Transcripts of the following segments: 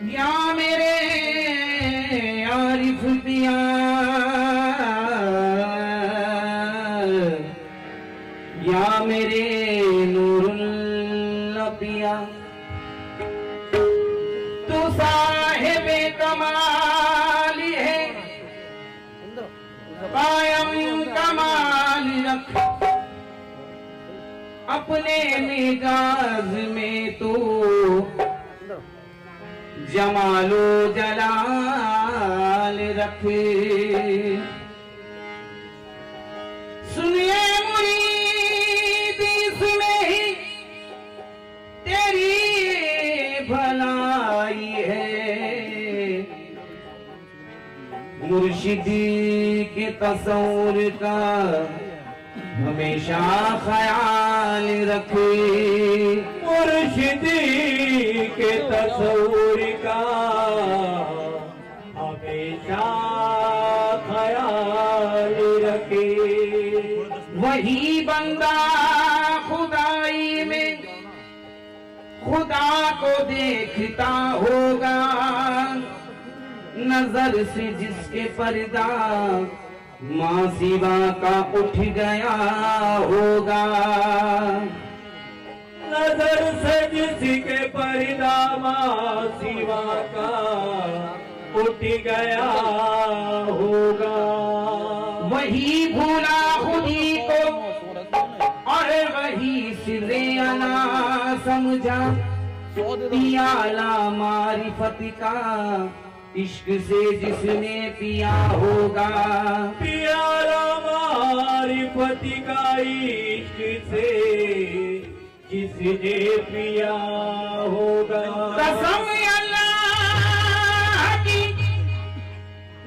या मेरे आरिफ पिया, या मेरे नूरुल पिया, तू साहिबे कमाल है, कायम कमाल रख अपने मिजाज में तू, जमालो जलाल रख। सुनिए मुरीद, इसमें ही तेरी भलाई है, मुर्शिदी के तस्वुर का हमेशा ख्याल रखे, मुर्शिदी के तस्वुर का हमेशा ख्याल रखे। वही बंदा खुदाई में खुदा को देखता होगा, नजर से जिसके पर्दा माँ सिवा का उठ गया होगा, नजर से जिसके पर्दा माँ सिवा का उठ गया होगा। वही भूला खुदी को और वही सिरे अला समझा, पियाला मारिफत का इश्क से जिसने पिया होगा, पियाला मारिफत का इश्क से जिसने पिया होगा। कसम अल्लाह की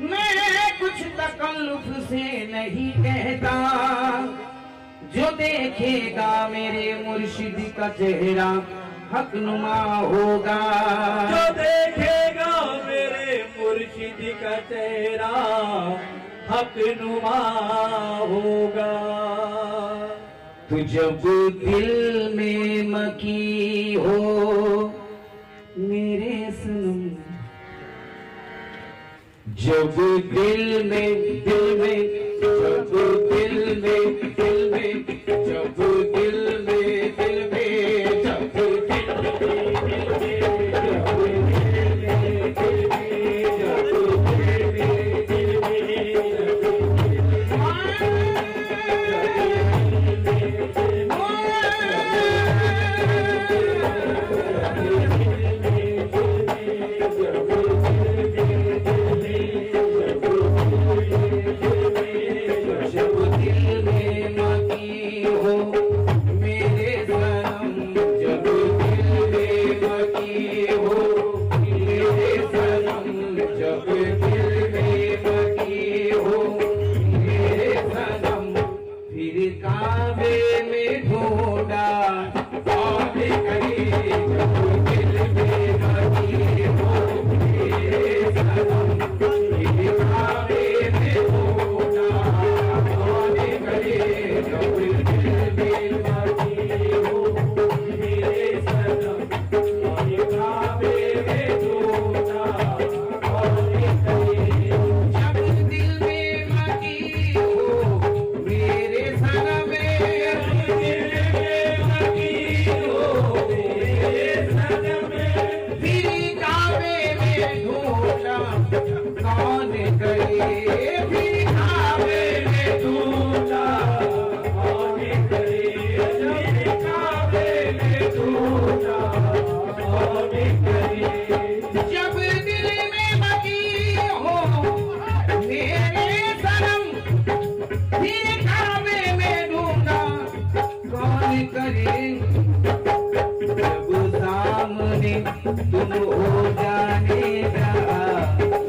मैं कुछ तकल्लुफ से नहीं कहता, जो देखेगा मेरे मुर्शिद का चेहरा हक नुमा होगा, जो देखेगा मेरे मुर्शिद का चेहरा हक नुमा होगा। तू जब दिल में मकी हो मेरे सनम, जब दिल में जब दिल में जब दिल में जब सामने तुम हो जानेगा,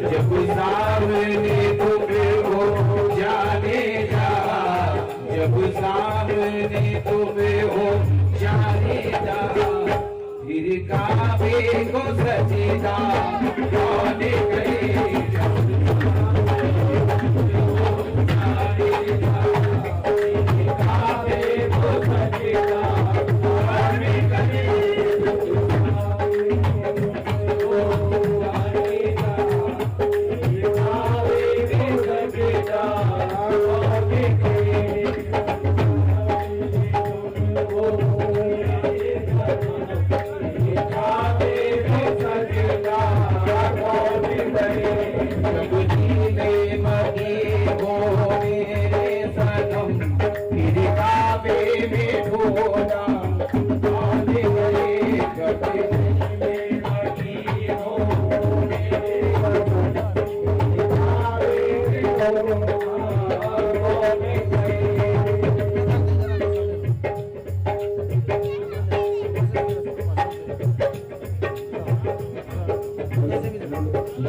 जब सामने तुम हो जानेगा, जब सामने तुम हो जानेगा, फिर काबे को सजेगा कौन करेगा, काबे को सजेगा कौन करेगा।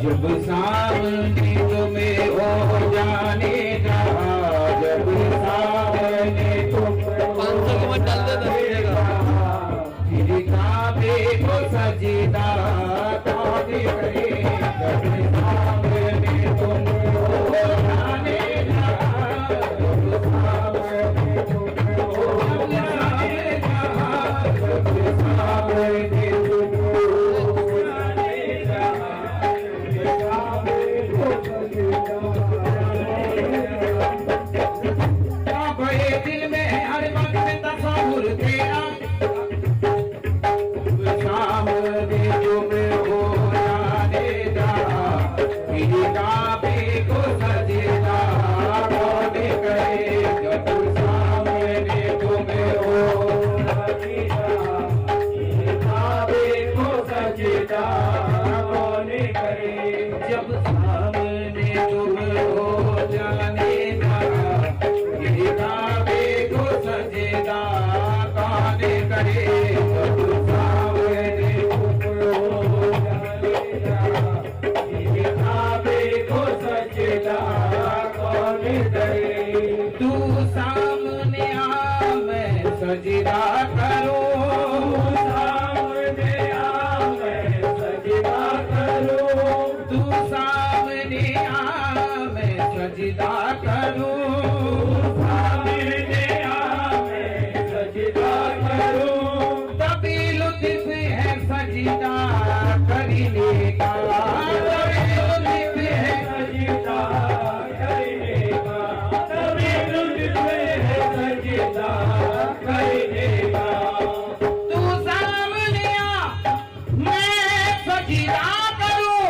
जब सामने तुम्हें हो जाने जा, जब सामने तुम 500 की मत डाल दे फिर काबे को सजदा कौन करे, जब सामने तुम हो जाने जा, जब सामने तुम हो जाने जा, जब सामने तुम हो जाने जा, बड़े दिल में हर वक्त तस्वुर तेरा, सामने तुम हो जाने जा, फिर काबे को सजदा कौन करे, जब सामने तुम हो जाने जा, फिर काबे को सजदा कौन करे, जब सामने तुम हो जाने जा, फिर काबे को सजदा कौन करे, जब सामने तुम हो जाने जा, फिर काबे को सजदा कौन करे। तू सामने आ मैं सजदा करूं, सामने आ मैं सजदा करूं, तू सामने आ मैं सजदा करूं, सामने आ मैं सजदा करूं, तभी लुत्फ है सजदा करने का, तभी लुत्फ है सजदा करने का, तभी लुत्फ है सजदा करने का। तू सामने आ मैं सजदा करूं,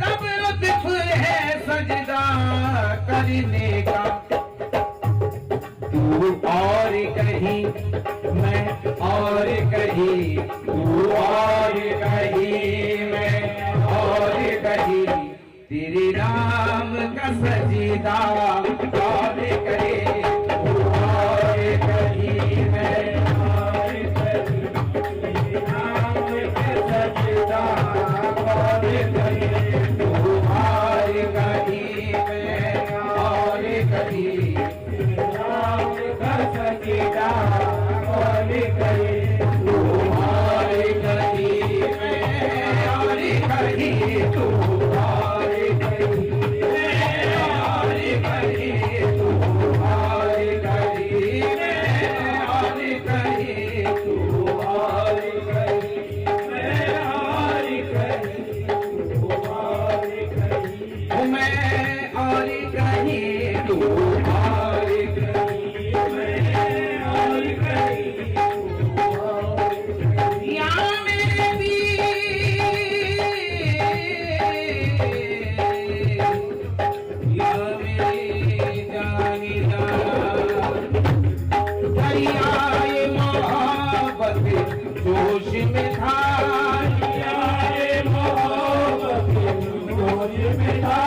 तब लुत्फ है सजदा करने का। तू और कहीं मैं और कहीं, तू और कहीं मैं और कहीं, तेरे नाम का सजदा कौन करे, तू और कहीं मैं और कहीं, तेरे नाम का सजदा कौन करे, तू और कहीं मैं और कहीं, तेरे नाम का सजदा कौन करे, तू और कहीं मैं और कहीं, तू और कहीं मैं और कहीं, तू और कहीं मैं और कहीं, तू और कहीं मैं और कहीं, तू और कहीं मैं और कहीं, तू और कहीं मैं और कहीं, तू और कहीं। या मेरे वीर, या मेरे जानीदार, दरियाए मोहब्बत जोश में था, दरियाए मोहब्बत जोश में था,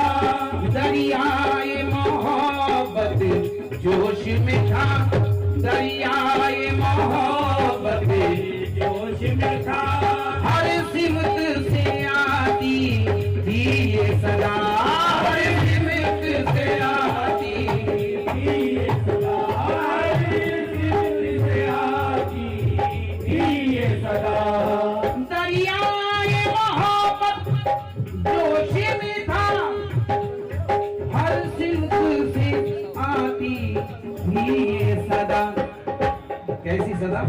दरियाए मोहब्बत जोश में था, दरियाए मोहब्बत जोश में था, हर सिमत से आती थी ये सदा, हर सिमत से आती थी ये सदा, हर सिमत से आती थी ये सदा, दरियाए मोहब्बत जोश में था, हर सिमत से आती थी ये सदा। कैसी सदा?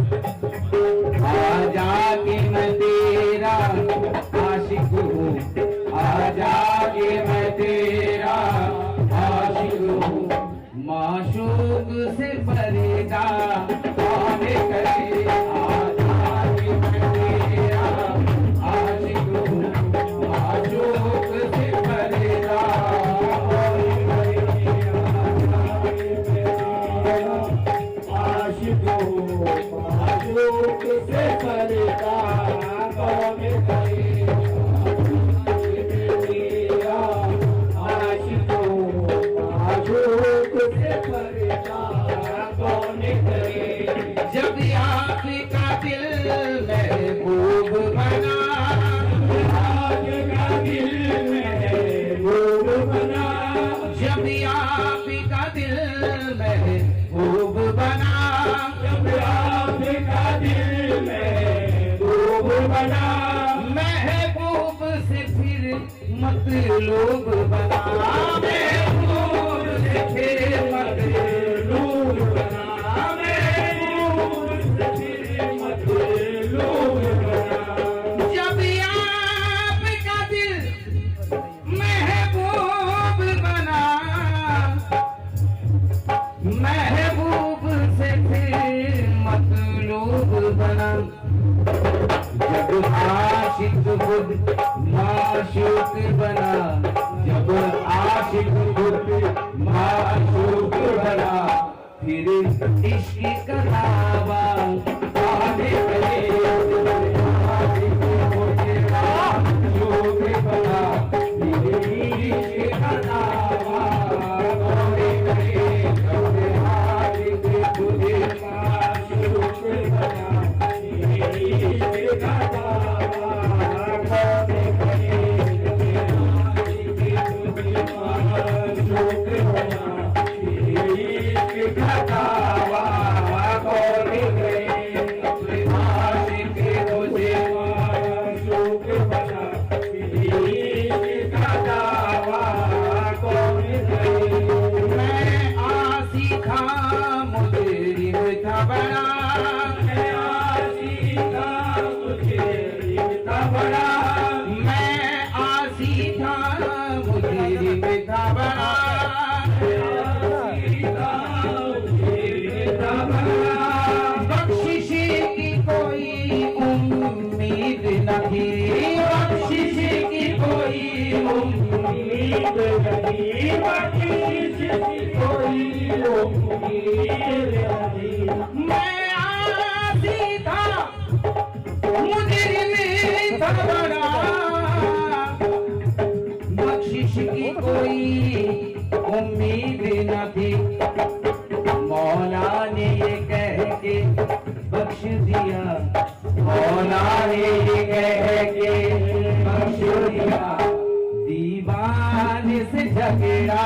आजा के मैं तेरा आशिक हूँ, आजा के मैं तेरा आशिक हूँ, माशूक से पर्दा कौन करे, आजा के मैं तेरा आशिक हूँ, माशूक से पर्दा कौन करे, आशिक हूँ, माशूक से पर्दा बना, महबूब से फिर मतलूब बना, महबूब से फिर मतलूब बना, महबूब से फिर मतलूब बना। जब आपका दिल महबूब बना, महबूब से फिर मतलूब बना। जब आशिक खुद माशूक बना, जब आशिक खुद माशूक बना, फिर इश्क का दावा आने लगे। माशूक बना, फिर इश्क का दावा आने लगे। जब आशिक खुद माशूक बना, बख्शिश की कोई उम्मीद नहीं, बख्शिश की कोई उम्मीद नहीं, बख्शिश की कोई उम्मीद नहीं। मैं आसी था, मुजरिम था बड़ा, बख्शिश की कोई उम्मीद न थी। मौला ने ये कह के बख्श दिया, मौला ने ये कह के बख्श दिया। दीवाने से झगड़ा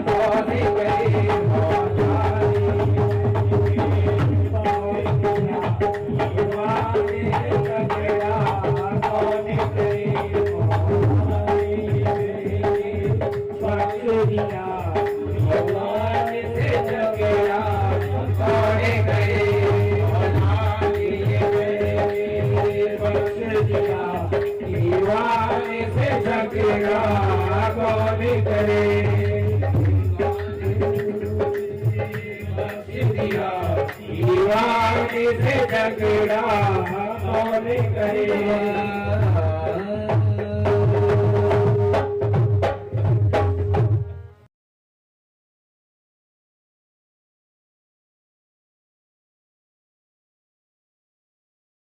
कौन करे, मौला ने दीवाने से झगड़ा कौन करे, मौला ने बख्श दिया। दीवाने से झगड़ा कौन करे, दीवाने से झगड़ा कौन करे।